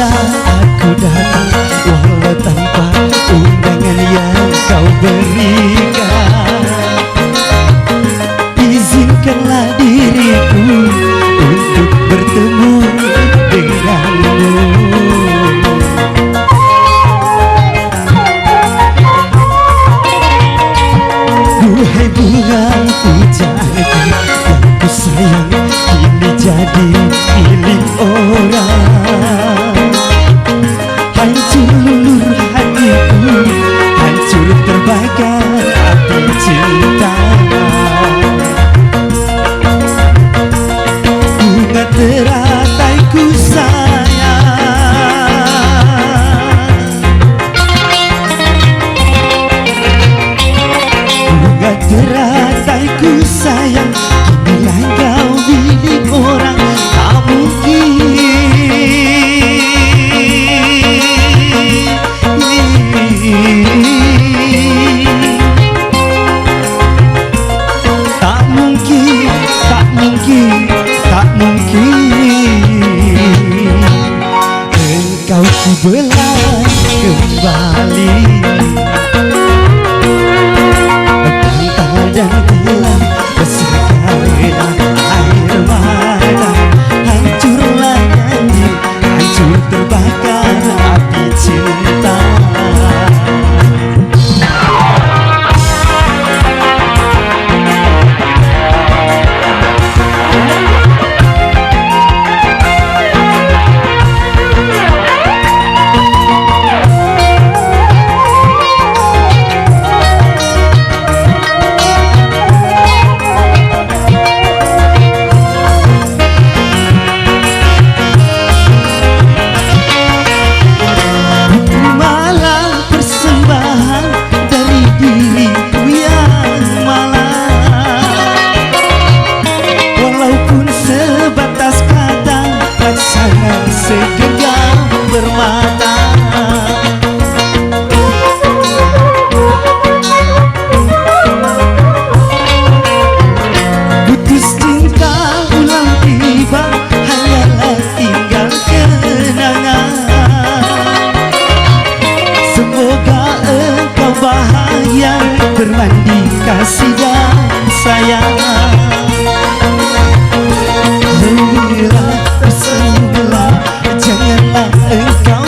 Aku datang walau tanpa undangan yang kau berikan. Izinkanlah diriku untuk bertemu denganmu. Duhai bunga pujaanku yang ku sayang, kini jadi milik orang. Hancur lulur hatiku, hancur terbakar api cinta. Bunga teratai ku sayang, bunga teratai ku sayang, kinilah kau milik orang. Tak mungkin engkau ku belah kembali. Bantal dan gelang beserta air mata, hancurlah janji, hancur terbakar api cinta. Segenggam bermata, putus cinta ulang tiba, hanyalah tinggal kenangan. Semoga engkau bahagia bermandi kasih dan sayang. Janganlah engkau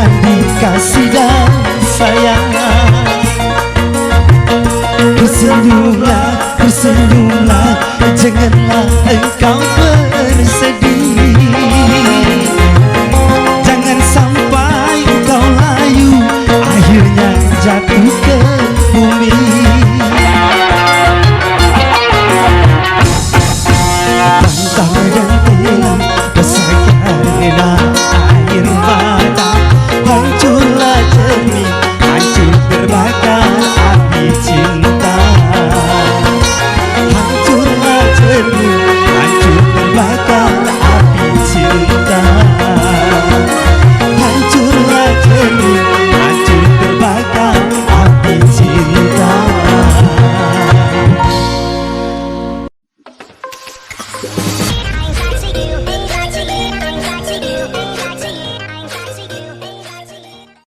bermandi kasih dan sayang. Tersenyumlah, tersenyumlah, janganlah engkau bersedih.